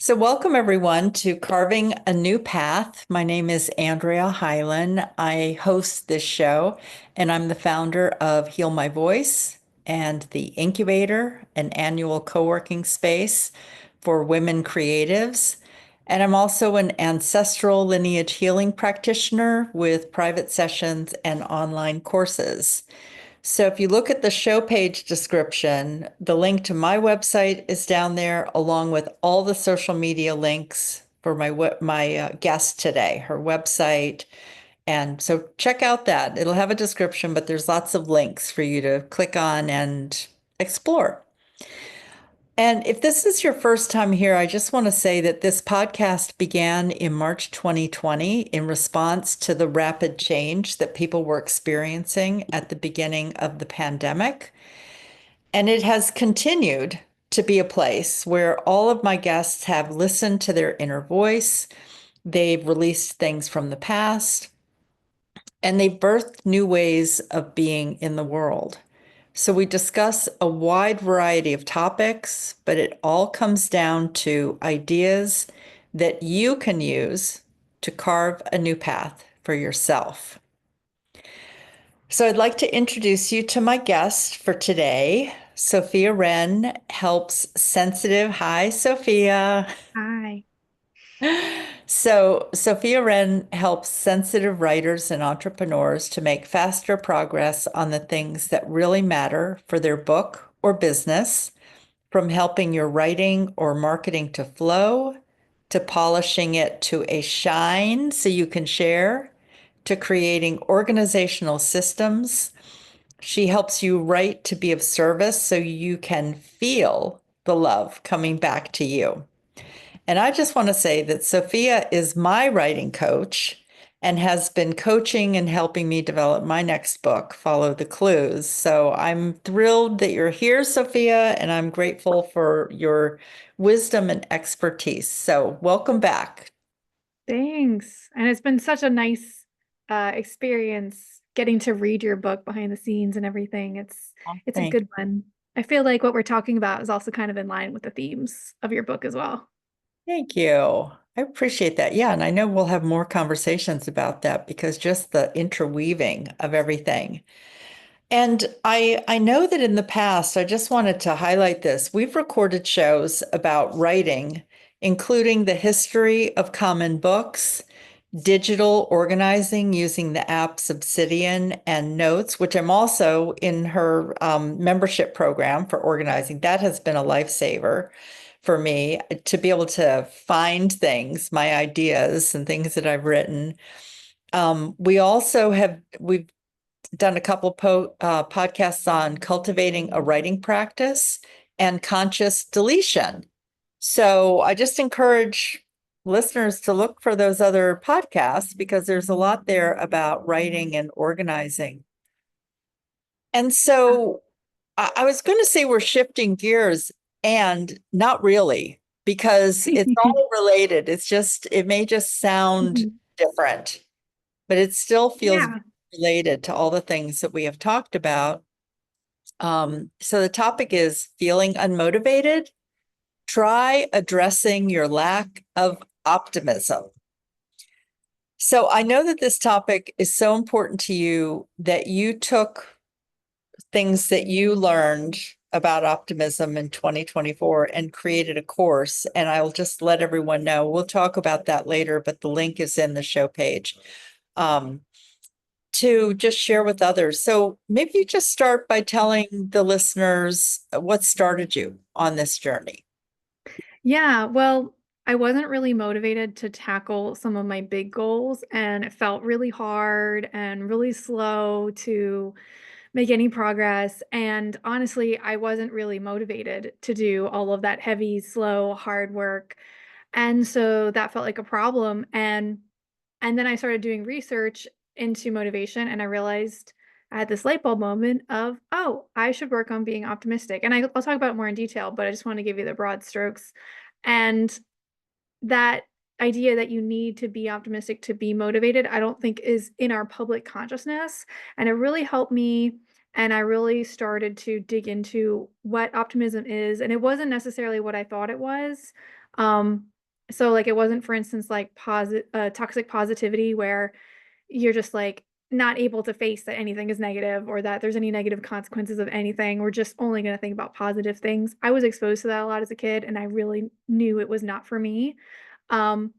So, welcome everyone to Carving a New Path. My name is Andrea Hyland. I host this show, and I'm the founder of Heal My Voice and the Incubator, an annual co working space for women creatives. And I'm also an ancestral lineage healing practitioner with private sessions and online courses. So if you look at the show page description, the link to my website is down there, along with all the social media links for my guest today, her website. And so check out that. It'll have a description, but there's lots of links for you to click on and explore. And if this is your first time here, I just want to say that this podcast began in March 2020 in response to the rapid change that people were experiencing at the beginning of the pandemic. And it has continued to be a place where all of my guests have listened to their inner voice. They've released things from the past and they've birthed new ways of being in the world. So we discuss a wide variety of topics, but it all comes down to ideas that you can use to carve a new path for yourself. So I'd like to introduce you to my guest for today. Sofia Wren helps sensitive. Hi, Sophia. Hi. So, Sophia Wren helps sensitive writers and entrepreneurs to make faster progress on the things that really matter for their book or business, from helping your writing or marketing to flow, to polishing it to a shine so you can share, to creating organizational systems. She helps you write to be of service so you can feel the love coming back to you. And I just want to say that Sophia is my writing coach and has been coaching and helping me develop my next book, Follow the Clues. So I'm thrilled that you're here, Sophia, and I'm grateful for your wisdom and expertise. So welcome back. Thanks. And it's been such a nice experience getting to read your book behind the scenes and everything. It's a Thank good one. I feel like what we're talking about is also kind of in line with the themes of your book as well. Thank you. I appreciate that. Yeah, and I know we'll have more conversations about that because just the interweaving of everything. And I know that in the past, I just wanted to highlight this. We've recorded shows about writing, including the history of common books, digital organizing using the apps Obsidian and Notes, which I'm also in her membership program for organizing. That has been a lifesaver for me to be able to find things, my ideas and things that I've written. We've done a couple podcasts on cultivating a writing practice and conscious deletion. So I just encourage listeners to look for those other podcasts because there's a lot there about writing and organizing. And so I was going to say we're shifting gears and not really because it's all related. It may just sound Mhm. different, but it still feels Yeah. related to all the things that we have talked about. So the topic is feeling unmotivated. Try addressing your lack of optimism. So I know that this topic is so important to you that you took things that you learned about optimism in 2024 and created a course. And I'll just let everyone know, we'll talk about that later, but the link is in the show page. Um, to just share with others. So maybe you just start by telling the listeners what started you on this journey. Yeah, well, I wasn't really motivated to tackle some of my big goals, and it felt really hard and really slow to make any progress. And honestly, I wasn't really motivated to do all of that heavy, slow, hard work. And so that felt like a problem. And then I started doing research into motivation and I realized I had this light bulb moment of, oh, I should work on being optimistic. And I'll talk about it more in detail, but I just want to give you the broad strokes. And that idea that you need to be optimistic to be motivated, I don't think is in our public consciousness. And it really helped me And I really started to dig into what optimism is. And it wasn't necessarily what I thought it was. Um, so like it wasn't, for instance, like toxic positivity where you're just like not able to face that anything is negative or that there's any negative consequences of anything. We're just only going to think about positive things. I was exposed to that a lot as a kid, and I really knew it was not for me. Um,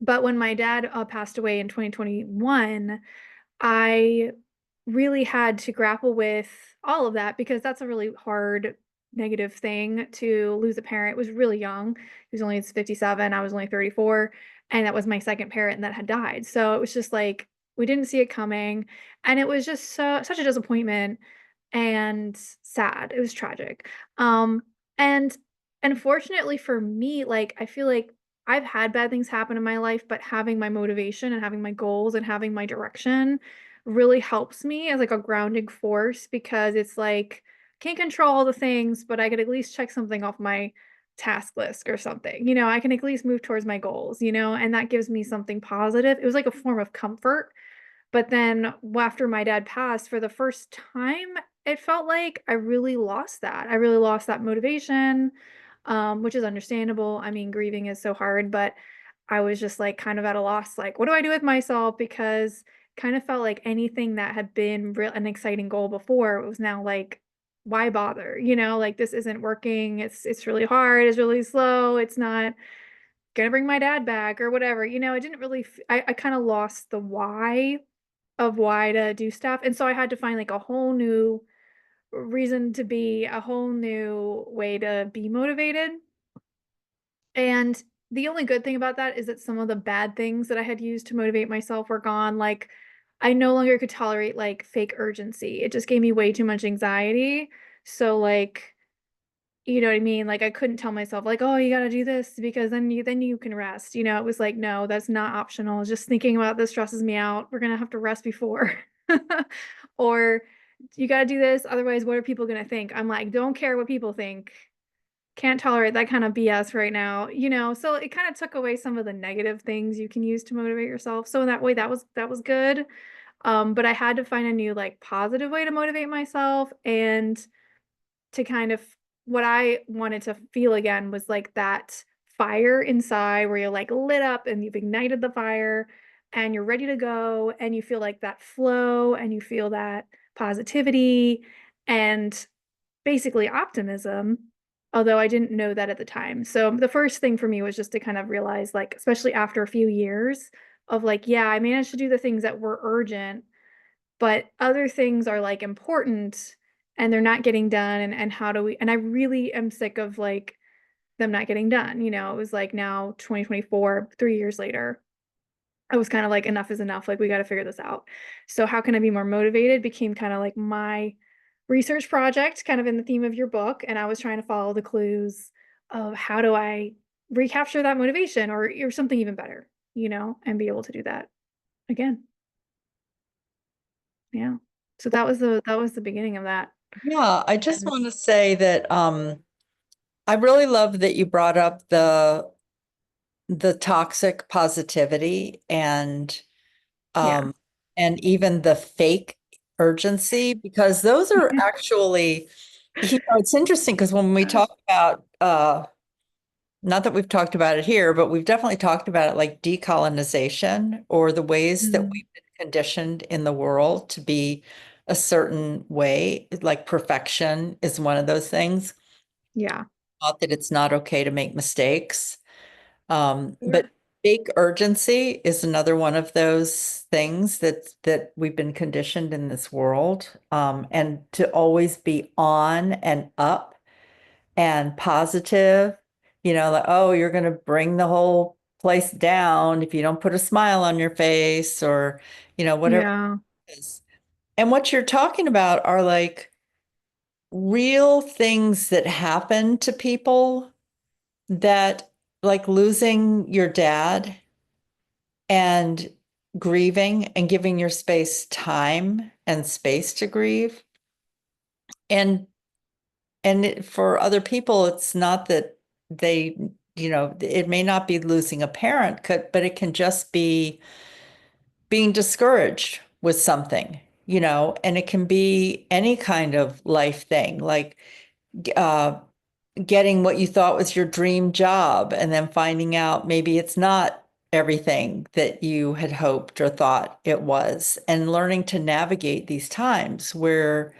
but when my dad passed away in 2021, I really had to grapple with all of that because that's a really hard negative thing to lose a parent. It was really young. He was only 57, I was only 34, and that was my second parent that had died. So it was just like we didn't see it coming, and it was just such a disappointment and sad. It was tragic. And unfortunately for me, like I feel like I've had bad things happen in my life, but having my motivation and having my goals and having my direction really helps me as like a grounding force because it's like can't control all the things, but I could at least check something off my task list or something. I can at least move towards my goals, and that gives me something positive. It was like a form of comfort. But then after my dad passed, for the first time, it felt like I really lost that. I really lost that motivation, which is understandable. I mean, grieving is so hard, but I was just like kind of at a loss, like, what do I do with myself? Because kind of felt like anything that had been an exciting goal before it was now like, why bother? Like this isn't working. It's really hard. It's really slow. It's not gonna bring my dad back or whatever. I didn't really. I kind of lost the why of why to do stuff. And so I had to find like a whole new reason to be, a whole new way to be motivated. And the only good thing about that is that some of the bad things that I had used to motivate myself were gone. Like I no longer could tolerate like fake urgency. It just gave me way too much anxiety. So like you know what I mean? Like I couldn't tell myself like, oh, you got to do this because then you can rest. It was like, no, that's not optional. Just thinking about this stresses me out. We're gonna have to rest before. Or you got to do this, otherwise what are people gonna think? I'm like, don't care what people think. Can't tolerate that kind of BS right now. So it kind of took away some of the negative things you can use to motivate yourself. So in that way, that was good. But I had to find a new like positive way to motivate myself and to kind of what I wanted to feel again was like that fire inside where you're like lit up and you've ignited the fire and you're ready to go and you feel like that flow and you feel that positivity and basically optimism, although I didn't know that at the time. So the first thing for me was just to kind of realize, like, especially after a few years of like, yeah, I managed to do the things that were urgent, but other things are like important and they're not getting done. And how do we, and I really am sick of like them not getting done. It was like now 2024, 3 years later, I was kind of like, enough is enough. Like, we got to figure this out. So, how can I be more motivated became kind of like my research project, kind of in the theme of your book. And I was trying to follow the clues of how do I recapture that motivation or something even better, and be able to do that again. Yeah. So that was the beginning of that. Yeah, I just And want to say that I really love that you brought up the toxic positivity yeah. um and even the fake urgency because those are actually it's interesting because when we talk about not that we've talked about it here, but we've definitely talked about it like decolonization or the ways that Mm, we've been conditioned in the world to be a certain way, like perfection is one of those things. yeah. Not that it's not okay to make mistakes. But Sure. big urgency is another one of those things that we've been conditioned in this world. And to always be on and up and positive, like, oh, you're going to bring the whole place down if you don't put a smile on your face or, whatever Yeah. it is. And what you're talking about are like real things that happen to people that, like losing your dad and grieving and giving your space time and space to grieve. And for other people, it's not that they, it may not be losing a parent, but it can just be being discouraged with something. and it can be any kind of life thing, like uh, getting what you thought was your dream job and then finding out maybe it's not everything that you had hoped or thought it was, and learning to navigate these times where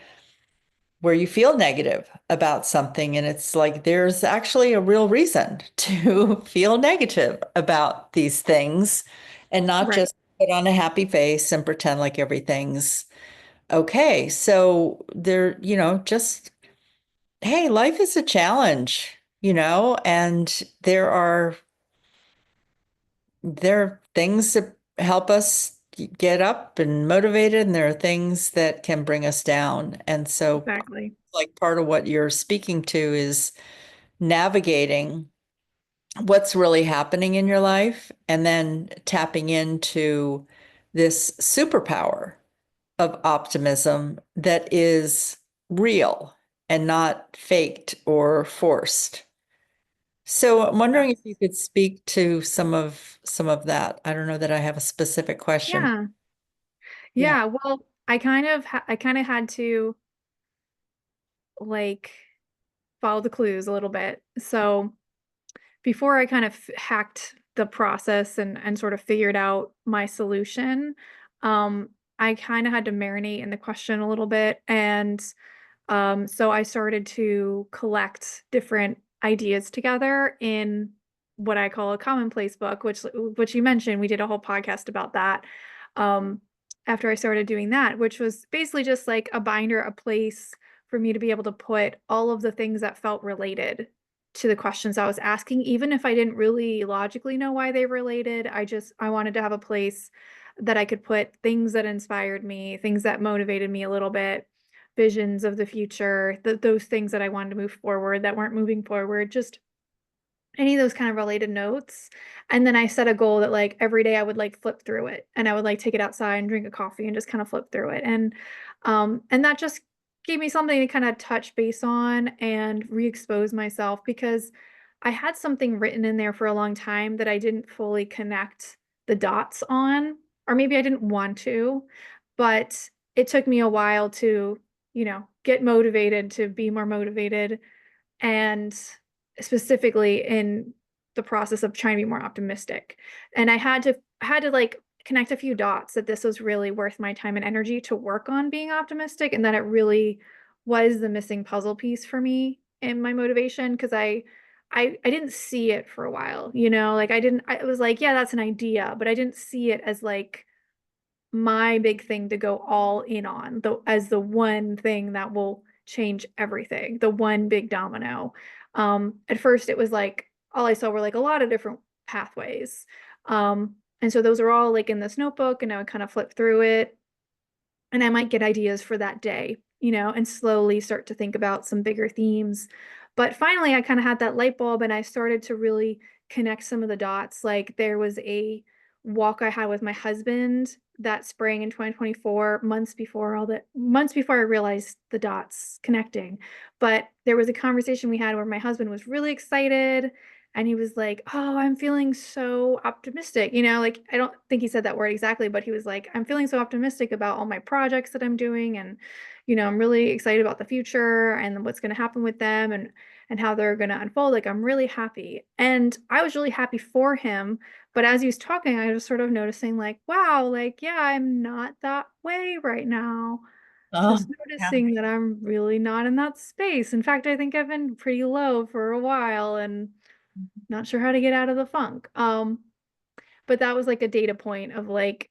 you feel negative about something and it's like there's actually a real reason to feel negative about these things and not Right. just put on a happy face and pretend like everything's okay. So there, just hey, life is a challenge, and there are things that help us get up and motivated, and there are things that can bring us down. And so, Exactly. like, part of what you're speaking to is navigating what's really happening in your life and then tapping into this superpower of optimism that is real and not faked or forced. So I'm wondering if you Yes. could speak to some of that. I don't know that I have a specific question. Yeah. Yeah. Yeah. Well, I kind of had to like follow the clues a little bit. So before I kind of hacked the process and sort of figured out my solution, um, I kind of had to marinate in the question a little bit. And so I started to collect different ideas together in what I call a commonplace book, which you mentioned, we did a whole podcast about that. Um, After I started doing that, which was basically just like a binder, a place for me to be able to put all of the things that felt related to the questions I was asking, even if I didn't really logically know why they related. I wanted to have a place that I could put things that inspired me, things that motivated me a little bit, visions of the future, those things that I wanted to move forward that weren't moving forward, just any of those kind of related notes. And then I set a goal that like every day I would like flip through it and I would like take it outside and drink a coffee and just kind of flip through it. And that just gave me something to kind of touch base on and re-expose myself because I had something written in there for a long time that I didn't fully connect the dots on, or maybe I didn't want to, but it took me a while to, get motivated, to be more motivated, and specifically in the process of trying to be more optimistic. And I had to like connect a few dots that this was really worth my time and energy to work on being optimistic, and that it really was the missing puzzle piece for me in my motivation because I didn't see it for a while, like I was like, yeah, that's an idea, but I didn't see it as like my big thing to go all in on as the one thing that will change everything, the one big domino. At first it was like all I saw were like a lot of different pathways. And so those are all like in this notebook and I would kind of flip through it and I might get ideas for that day, and slowly start to think about some bigger themes. But finally, I kind of had that light bulb and I started to really connect some of the dots. Like there was a walk I had with my husband that spring in 2024, months before I realized the dots connecting. But there was a conversation we had where my husband was really excited and he was like, "Oh, I'm feeling so optimistic." Like I don't think he said that word exactly, but he was like, "I'm feeling so optimistic about all my projects that I'm doing and I'm really excited about the future and what's going to happen with them and how they're going to unfold. Like I'm really happy." And I was really happy for him, but as he was talking, I was sort of noticing like, "Wow, like yeah, I'm not that way right now." Oh, Just yeah. noticing that I'm really not in that space. In fact, I think I've been pretty low for a while and not sure how to get out of the funk. But that was like a data point of like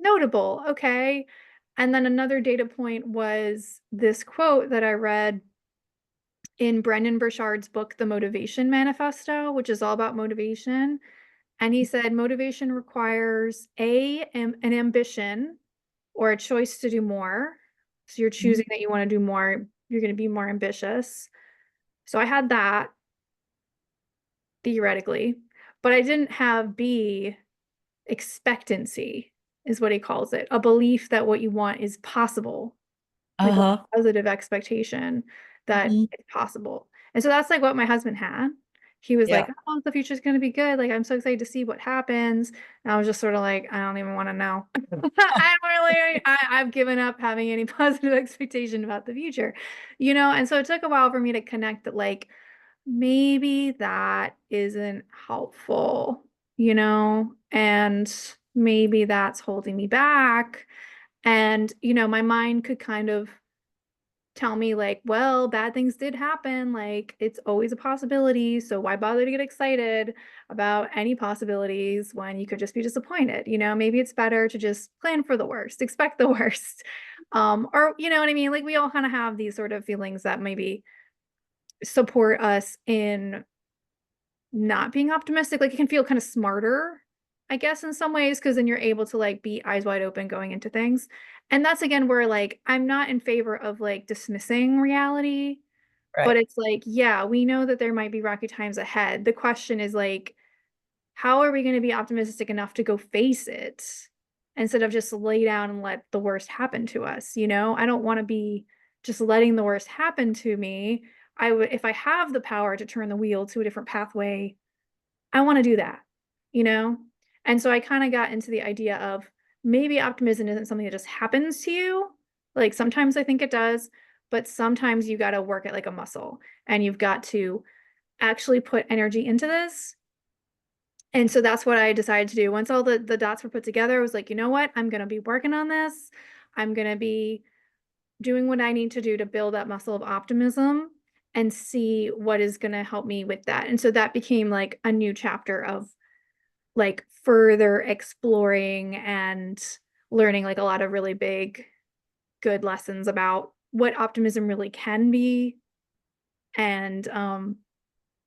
notable, okay. And then another data point was this quote that I read in Brendan Burchard's book, The Motivation Manifesto, which is all about motivation. And he said motivation requires an ambition or a choice to do more. So you're choosing that you want to do more, you're going to be more ambitious. So I had that theoretically, but I didn't have B, expectancy is what he calls it, a belief that what you want is possible, like a Uh-huh. positive expectation that Mhm. it's possible. And so that's like what my husband had. He was Yeah. like, "Oh, the future's going to be good. Like, I'm so excited to see what happens." And I was just sort of like, "I don't even want to know." I don't like I've given up having any positive expectation about the future, and so it took a while for me to connect that like maybe that isn't helpful, and maybe that's holding me back. And, my mind could kind of tell me like, well, bad things did happen. Like it's always a possibility. So why bother to get excited about any possibilities when you could just be disappointed? Maybe it's better to just plan for the worst, expect the worst. Or you know what I mean? Like we all kind of have these sort of feelings that maybe support us in not being optimistic. Like it can feel kind of smarter, I guess, in some ways, because then you're able to like be eyes wide open going into things. And that's again where like I'm not in favor of like dismissing reality, but Right. it's like, yeah, we know that there might be rocky times ahead. The question is like, how are we going to be optimistic enough to go face it instead of just lay down and let the worst happen to us? I don't want to be just letting the worst happen to me. I would, if I have the power to turn the wheel to a different pathway, I want to do that, you know? And so I kind of got into the idea of maybe optimism isn't something that just happens to you. Like sometimes I think it does, but sometimes you got to work it like a muscle and you've got to actually put energy into this. And so that's what I decided to do. Once all the dots were put together, I was like, you know what? I'm going to be working on this. I'm going to be doing what I need to do to build that muscle of optimism and see what is going to help me with that. And so that became like a new chapter of like further exploring and learning like a lot of really big, good lessons about what optimism really can be. And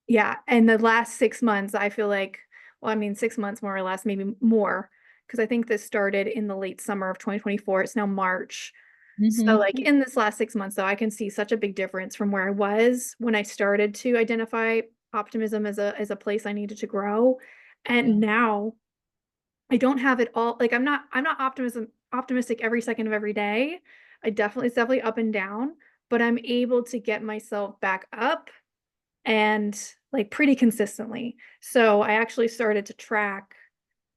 yeah, and the last 6 months, I feel like, well, I mean, 6 months more or less, maybe more, because I think this started in the late summer of 2024. It's now March. So, Mhm. like in this last 6 months, though, I can see such a big difference from where I was when I started to identify optimism as a place I needed to grow. Yeah. And now I don't have it all. Like I'm not optimistic every second of every day. It's definitely up and down, but I'm able to get myself back up and like pretty consistently. So I actually started to track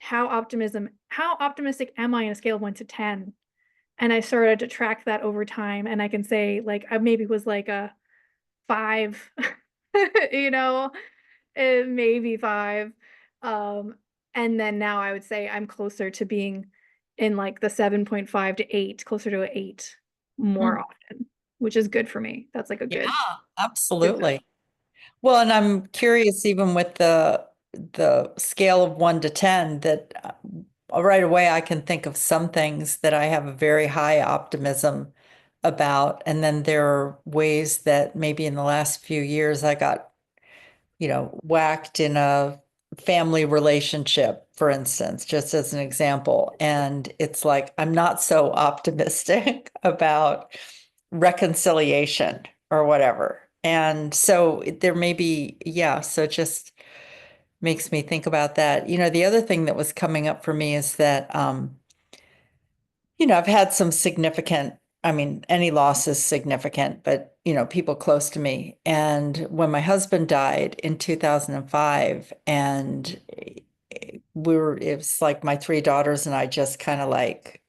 how optimistic am I on a scale of 1 to 10? And I started to track that over time. And I can say like I maybe was like a 5, you know, maybe 5. Um, and then now I would say I'm closer to being in like the 7.5 to 8, closer to an 8 more Mm. often, which is good for me. That's like a Yeah, good thing. absolutely. Well, and I'm curious, even with the scale of 1 to 10, that right away I can think of some things that I have a very high optimism about, and then there are ways that maybe in the last few years I got, whacked in a family relationship, for instance, just as an example. And it's like I'm not so optimistic about reconciliation or whatever. And so there may be, yeah, so it just makes me think about that. The other thing that was coming up for me is that, I've had some significant, I mean, any loss is significant, but, people close to me. And when my husband died in 2005, and it was like my 3 daughters and I just kind of like,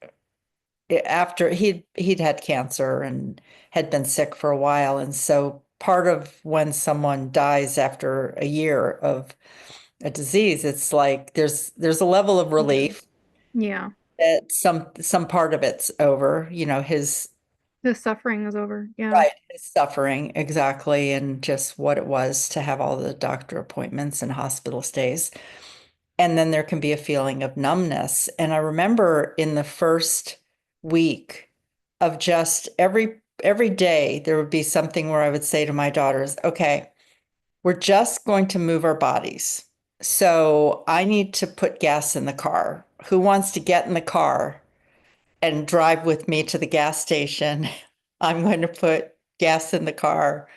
after he'd had cancer and had been sick for a while. And so part of when someone dies after a year of a disease, it's like there's a level of Mhm. relief Yeah. that some part of it's over, his The suffering is over. Yeah. right, his suffering exactly, and just what it was to have all the doctor appointments and hospital stays. And then there can be a feeling of numbness. And I remember in the first week of just every day, there would be something where I would say to my daughters, okay, we're just going to move our bodies. So I need to put gas in the car. Who wants to get in the car and drive with me to the gas station? I'm going to put gas in the car.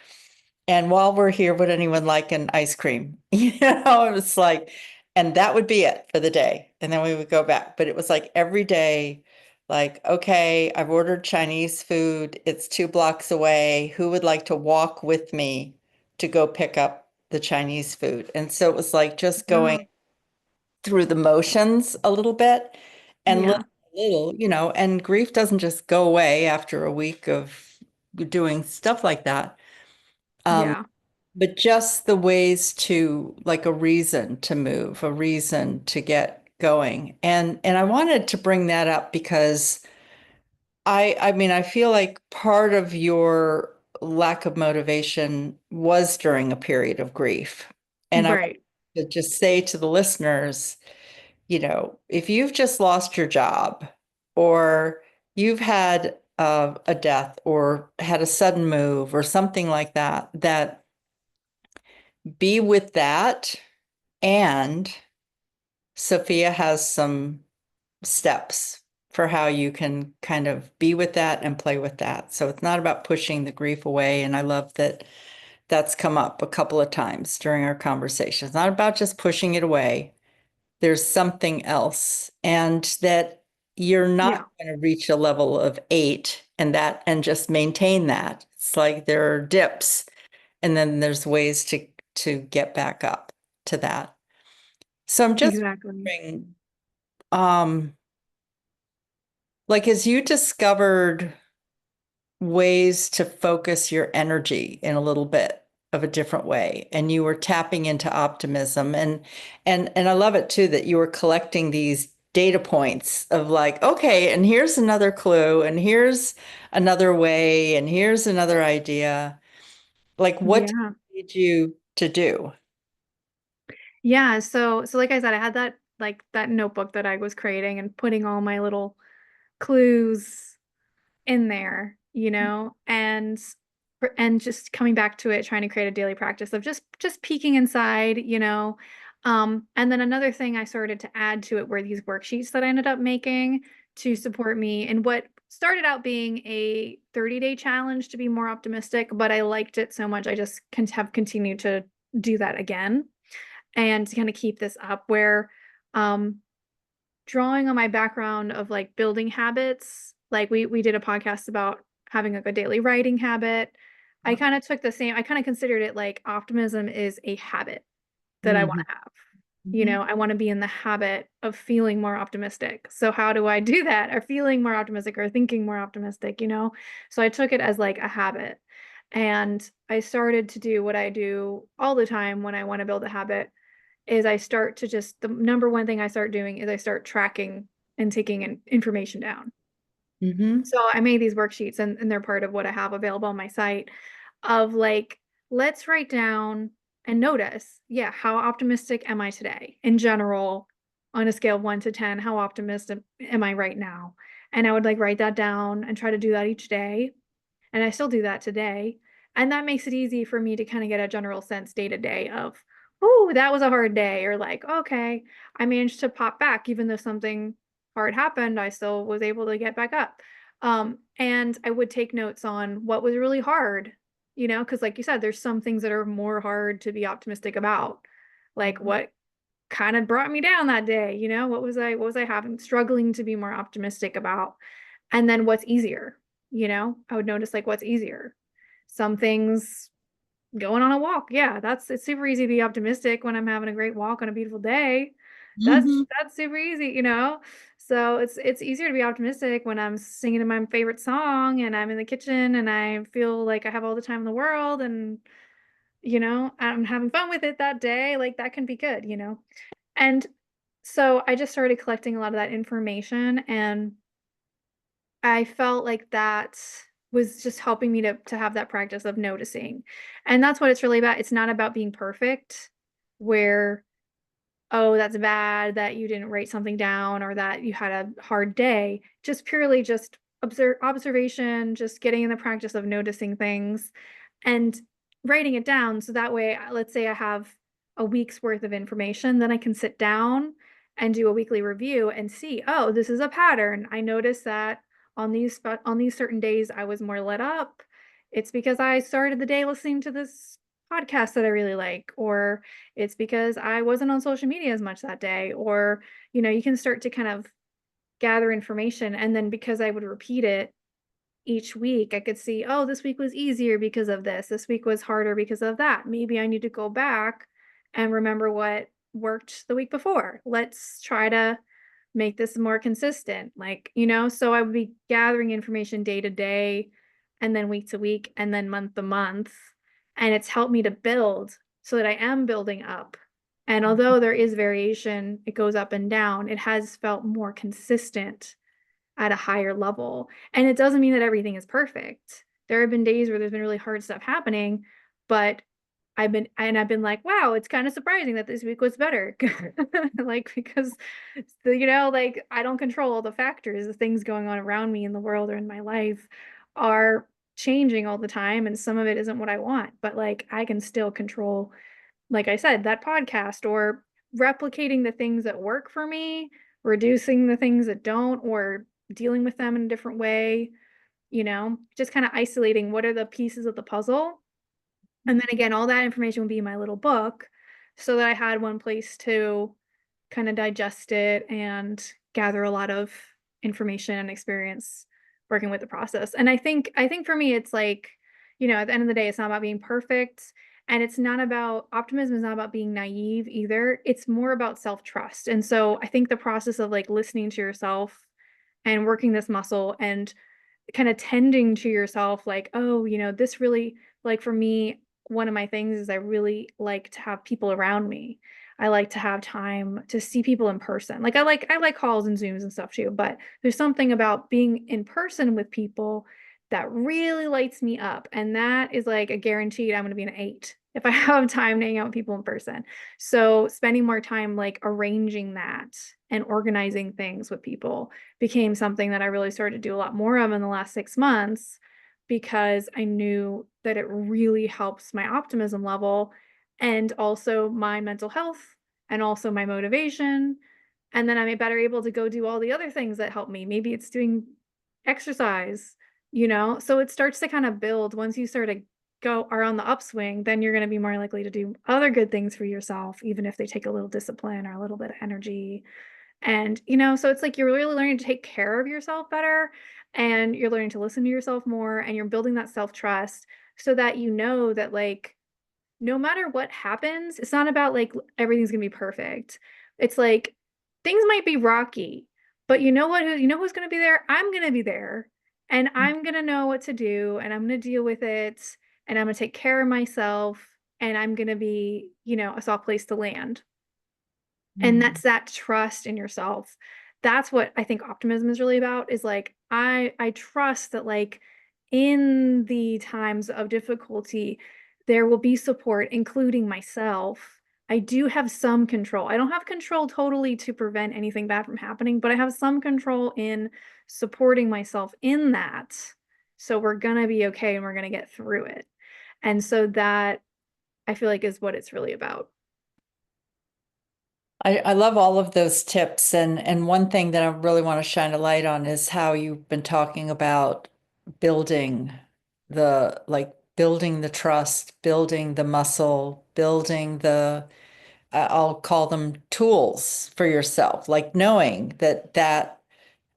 And while we're here, would anyone like an ice cream? It was like, and that would be it for the day. And then we would go back. But it was like every day, like, okay, I've ordered Chinese food. It's 2 blocks away. Who would like to walk with me to go pick up the Chinese food? And so it was like just going Wow. through the motions a little bit. And Yeah. little, and grief doesn't just go away after a week of doing stuff like that. Um, Yeah. but just the ways to, like, a reason to move, a reason to get going. And I wanted to bring that up because I mean, I feel like part of your lack of motivation was during a period of grief. And I want Right. to just say to the listeners, if you've just lost your job or you've had a death or had a sudden move or something like that, that be with that. And Sophia has some steps for how you can kind of be with that and play with that. So it's not about pushing the grief away. And I love that that's come up a couple of times during our conversation. It's not about just pushing it away. There's something else, and that you're not Yeah. going to reach a level of 8 and just maintain that. It's like there are dips, and then there's ways to get back up to that. So I'm just Exactly. wondering, um, like, as you discovered ways to focus your energy in a little bit of a different way, and you were tapping into optimism, and I love it too that you were collecting these data points of, like, okay, and here's another clue, and here's another way, and here's another idea. Like, what Yeah. did you to do? Yeah. So like I said, I had that notebook that I was creating and putting all my little clues in there, and just coming back to it, trying to create a daily practice of just peeking inside, and then another thing I started to add to it were these worksheets that I ended up making to support me in what started out being a 30-day challenge to be more optimistic, but I liked it so much I just have continued to do that again and to kind of keep this up where um drawing on my background of like building habits, like we did a podcast about having like a daily writing habit. I kind of took the same, I kind of considered it like optimism is a habit that I want Mhm, to have. mhm, I want to be in the habit of feeling more optimistic. So how do I do that? Or feeling more optimistic or thinking more optimistic? So I took it as like a habit. And I started to do what I do all the time when I want to build a habit is I start to just the number one thing I start doing is I start tracking and taking information down. mhm, So I made these worksheets and they're part of what I have available on my site of like, let's write down and notice, yeah, how optimistic am I today in general on a scale of 1 to 10? How optimistic am I right now? And I would like write that down and try to do that each day. And I still do that today. And that makes it easy for me to kind of get a general sense day to day of, oh, that was a hard day. Or like, okay, I managed to pop back, even though something hard happened, I still was able to get back up. And I would take notes on what was really hard, because like you said, there's some things that are more hard to be optimistic about. Like mhm, what kind of brought me down that day, what was I having, struggling to be more optimistic about? And then what's easier, I would notice like what's easier. Some things going on a walk. Yeah, it's super easy to be optimistic when I'm having a great walk on a beautiful day. That's mhm, that's super easy. So it's easier to be optimistic when I'm singing to my favorite song and I'm in the kitchen and I feel like I have all the time in the world and I'm having fun with it that day. Like that can be good. And so I just started collecting a lot of that information and I felt like that was just helping me to have that practice of noticing. And that's what it's really about. It's not about being perfect where, oh, that's bad that you didn't write something down or that you had a hard day. Just purely just observation, just getting in the practice of noticing things and writing it down. So that way, let's say I have a week's worth of information, then I can sit down and do a weekly review and see, oh, this is a pattern. I noticed that on these certain days I was more let up. It's because I started the day listening to this podcast that I really like, or it's because I wasn't on social media as much that day, or you can start to kind of gather information and then because I would repeat it each week, I could see, oh, this week was easier because of this. This week was harder because of that. Maybe I need to go back and remember what worked the week before. Let's try to make this more consistent. Like, you know, so I would be gathering information day to day and then week to week and then month to month. And it's helped me to build so that I am building up. And although there is variation, it goes up and down, it has felt more consistent at a higher level. And it doesn't mean that everything is perfect. There have been days where there's been really hard stuff happening, but I've been like, wow, it's kind of surprising that this week was better. Like, because you know, like I don't control all the factors, the things going on around me in the world or in my life are changing all the time. And some of it isn't what I want, but like I can still control, like I said, that podcast or replicating the things that work for me, reducing the things that don't, or dealing with them in a different way, you know, just kind of isolating what are the pieces of the puzzle. And then again, all that information would be in my little book so that I had one place to kind of digest it and gather a lot of information and experience working with the process. And I think for me it's like, you know, at the end of the day it's not about being perfect, and it's not about optimism is not about being naive either. It's more about self-trust. And so I think the process of like listening to yourself and working this muscle and kind of tending to yourself like, oh, you know, this really, like for me, one of my things is I really like to have people around me. I like to have time to see people in person. Like I like calls and Zooms and stuff too, but there's something about being in person with people that really lights me up. And that is like a guaranteed I'm going to be an 8 if I have time to hang out with people in person. So spending more time like arranging that and organizing things with people became something that I really started to do a lot more of in the last 6 months, because I knew that it really helps my optimism level and also my mental health and also my motivation. And then I'm better able to go do all the other things that help me. Maybe it's doing exercise, you know? So it starts to kind of build. Once you sort of go are on the upswing, then you're going to be more likely to do other good things for yourself, even if they take a little discipline or a little bit of energy. And, you know, so it's like you're really learning to take care of yourself better, and you're learning to listen to yourself more, and you're building that self-trust so that you know that like no matter what happens, it's not about like everything's gonna be perfect. It's like things might be rocky, but you know what? You know who's gonna be there? I'm gonna be there, and I'm gonna know what to do, and I'm gonna deal with it, and I'm gonna take care of myself, and I'm gonna be, you know, a soft place to land. And Mm. that's that trust in yourself. That's what I think optimism is really about, is like I trust that like in the times of difficulty there will be support, including myself. I do have some control. I don't have control totally to prevent anything bad from happening, but I have some control in supporting myself in that. So we're gonna be okay and we're gonna get through it. And so that I feel like is what it's really about. I love all of those tips, and one thing that I really want to shine a light on is how you've been talking about building building the trust, building the muscle, building the I'll call them tools for yourself, like knowing that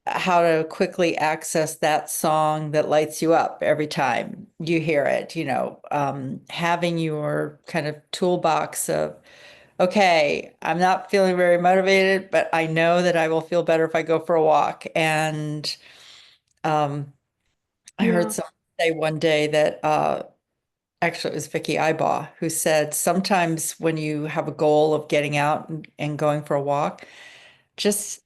how to quickly access that song that lights you up every time you hear it, having your kind of toolbox of, okay, I'm not feeling very motivated, but I know that I will feel better if I go for a walk. And um, I heard Yeah. someone say one day that actually it was Vicky Ibaugh who said sometimes when you have a goal of getting out and going for a walk, just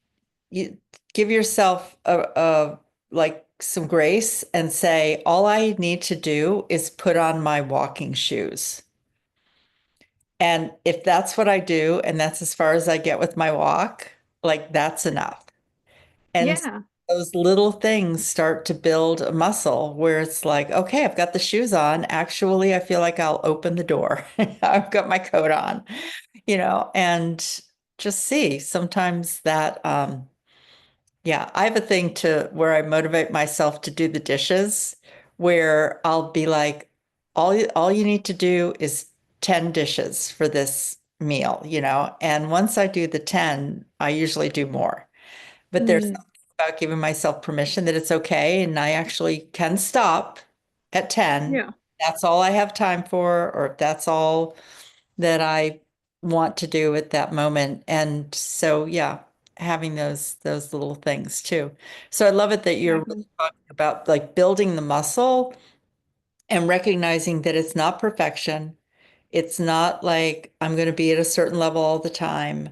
you give yourself a like some grace and say, all I need to do is put on my walking shoes. And if that's what I do, and that's as far as I get with my walk, like that's enough. And Yeah. those little things start to build a muscle where it's like, okay, I've got the shoes on. Actually, I feel like I'll open the door. I've got my coat on, and just see sometimes that, yeah, I have a thing to where I motivate myself to do the dishes, where I'll be like, all you need to do is 10 dishes for this meal, and once I do the 10, I usually do more. But there's Mm. something about giving myself permission that it's okay, and I actually can stop at 10. Yeah. That's all I have time for, or that's all that I want to do at that moment. And so, yeah. having those little things too. So I love it that you're Exactly. really talking about like building the muscle and recognizing that it's not perfection. It's not like I'm going to be at a certain level all the time,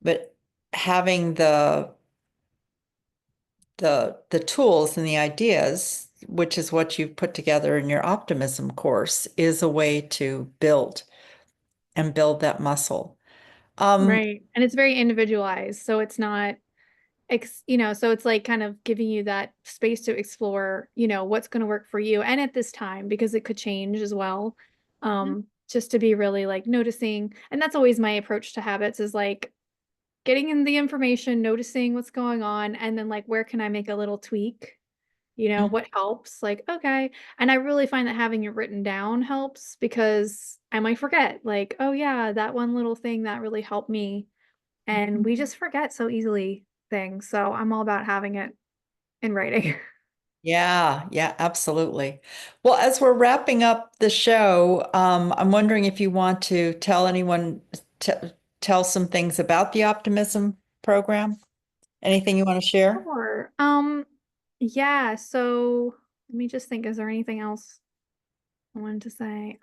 but having the tools and the ideas, which is what you've put together in your optimism course, is a way to build that muscle. Um, Right. And it's very individualized. So it's not so it's like kind of giving you that space to explore, what's going to work for you and at this time because it could change as well. Just to be really like noticing, and that's always my approach to habits is like getting in the information, noticing what's going on, and then like where can I make a little tweak? What helps? Like, okay. And I really find that having it written down helps because I might forget, like, oh yeah, that one little thing that really helped me. And we just forget so easily things. So I'm all about having it in writing. yeah, yeah, absolutely. Well, as we're wrapping up the show, I'm wondering if you want to tell anyone, t tell some things about the Optimism program. Anything you want to share? Sure. Yeah, so let me just think, is there anything else I wanted to say?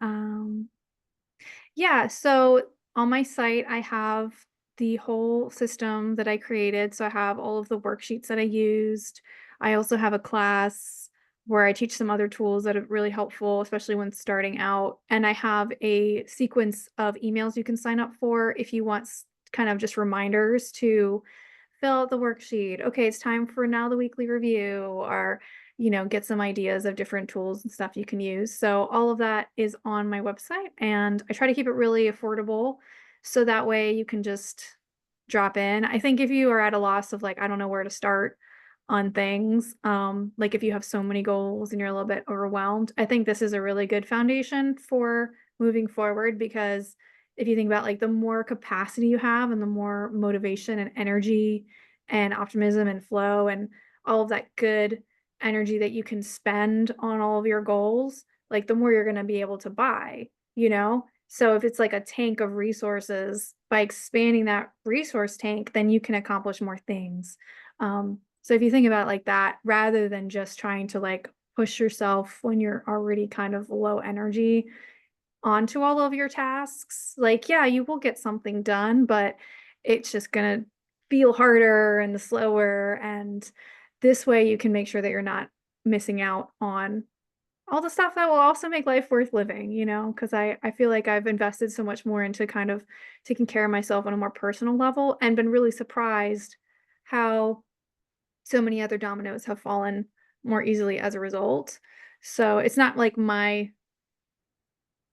Yeah, so on my site, I have the whole system that I created. So I have all of the worksheets that I used. I also have a class where I teach some other tools that are really helpful, especially when starting out. And I have a sequence of emails you can sign up for if you want kind of just reminders to fill out the worksheet. Okay, it's time for now the weekly review, or get some ideas of different tools and stuff you can use. So all of that is on my website, and I try to keep it really affordable so that way you can just drop in. I think if you are at a loss of like I don't know where to start on things, like if you have so many goals and you're a little bit overwhelmed, I think this is a really good foundation for moving forward because if you think about like the more capacity you have and the more motivation and energy and optimism and flow and all of that good energy that you can spend on all of your goals, like the more you're going to be able to buy. So if it's like a tank of resources, by expanding that resource tank, then you can accomplish more things. So if you think about it like that, rather than just trying to like push yourself when you're already kind of low energy, onto all of your tasks, like, yeah, you will get something done, but it's just gonna feel harder and slower. And this way you can make sure that you're not missing out on all the stuff that will also make life worth living, because I feel like I've invested so much more into kind of taking care of myself on a more personal level and been really surprised how so many other dominoes have fallen more easily as a result. So it's not like my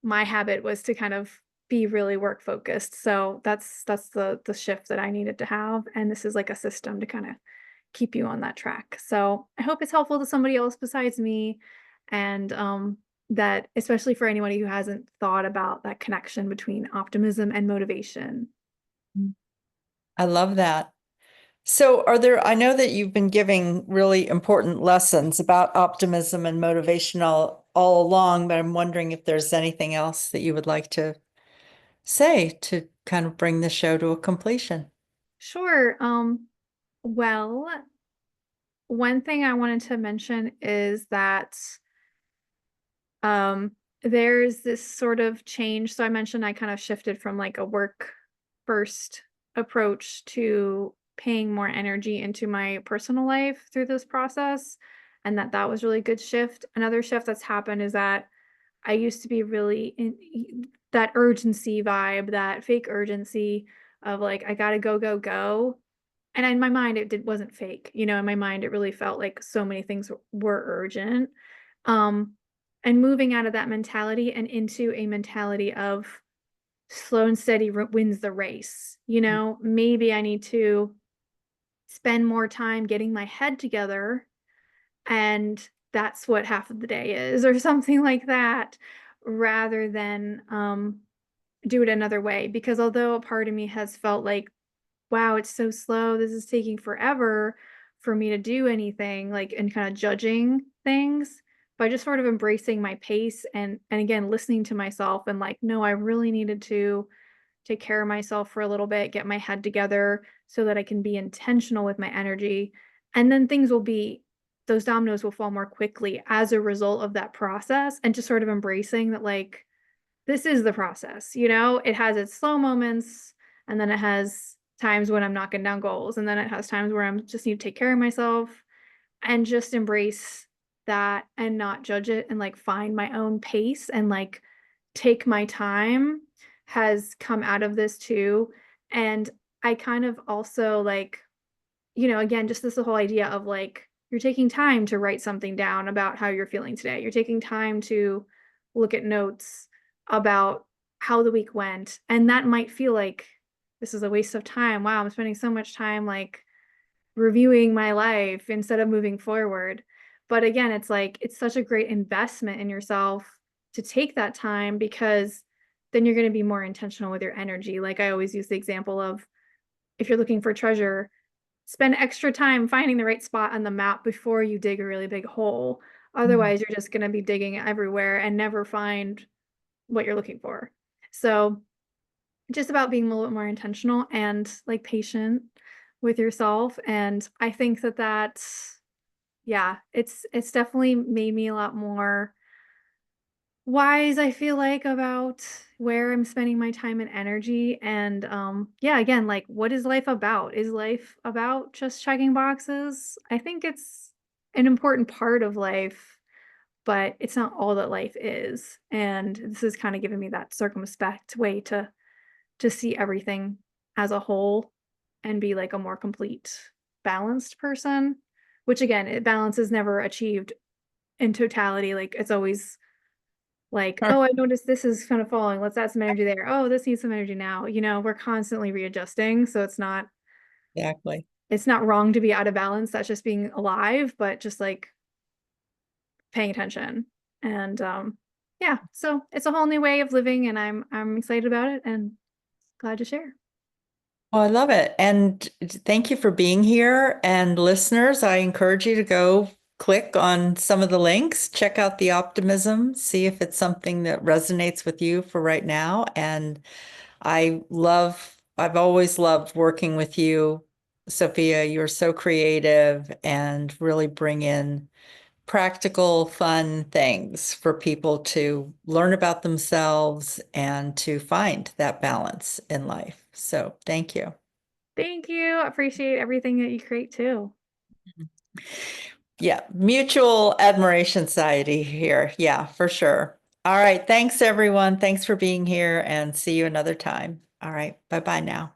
habit was to kind of be really work focused. So that's the shift that I needed to have, and this is like a system to kind of keep you on that track. So I hope it's helpful to somebody else besides me, and that especially for anybody who hasn't thought about that connection between optimism and motivation. I love that. So, I know that you've been giving really important lessons about optimism and motivation all along, but I'm wondering if there's anything else that you would like to say to kind of bring the show to a completion. Sure. Well, one thing I wanted to mention is that Um, there's this sort of change. So I mentioned I kind of shifted from like a work first approach to paying more energy into my personal life through this process, and that was really good shift. Another shift that's happened is that I used to be really in that urgency vibe, that fake urgency of like I gotta go, go, go. And in my mind, wasn't fake. In my mind, it really felt like so many things were urgent. Um, and moving out of that mentality and into a mentality of slow and steady wins the race. Maybe I need to spend more time getting my head together, and that's what half of the day is, or something like that, rather than do it another way. Because although a part of me has felt like, wow, it's so slow, this is taking forever for me to do anything, like, and kind of judging things, by just sort of embracing my pace and again listening to myself and like, no, I really needed to take care of myself for a little bit, get my head together so that I can be intentional with my energy. And then those dominoes will fall more quickly as a result of that process, and just sort of embracing that, like, this is the process, it has its slow moments, and then it has times when I'm knocking down goals, and then it has times where I'm just need to take care of myself, and just embrace that and not judge it, and like find my own pace and like take my time has come out of this too. And I kind of also like, again, just this whole idea of like, you're taking time to write something down about how you're feeling today. You're taking time to look at notes about how the week went. And that might feel like this is a waste of time. Wow, I'm spending so much time like reviewing my life instead of moving forward. But again, it's like it's such a great investment in yourself to take that time, because then you're going to be more intentional with your energy. Like I always use the example of, if you're looking for treasure, spend extra time finding the right spot on the map before you dig a really big hole. Mm. Otherwise, you're just going to be digging everywhere and never find what you're looking for. So, just about being a little bit more intentional and like patient with yourself. And I think yeah, it's definitely made me a lot more wise, I feel like, about where I'm spending my time and energy. And yeah, again, like, what is life about? Is life about just checking boxes? I think it's an important part of life, but it's not all that life is. And this has kind of given me that circumspect way to see everything as a whole and be like a more complete, balanced person, which again, balance is never achieved in totality. Like it's always like, oh, I noticed this is kind of falling. Let's add some energy there. Oh, this needs some energy now. We're constantly readjusting. So Exactly. it's not wrong to be out of balance. That's just being alive, but just like paying attention. And yeah, so it's a whole new way of living, and I'm excited about it and glad to share. Oh, I love it. And thank you for being here. And listeners, I encourage you to go click on some of the links, check out the optimism, see if it's something that resonates with you for right now. And I've always loved working with you, Sophia. You're so creative and really bring in practical, fun things for people to learn about themselves and to find that balance in life. So thank you. Thank you. Appreciate everything that you create too. Yeah, mutual admiration society here. Yeah, for sure. All right. Thanks, everyone. Thanks for being here and see you another time. All right. Bye-bye now.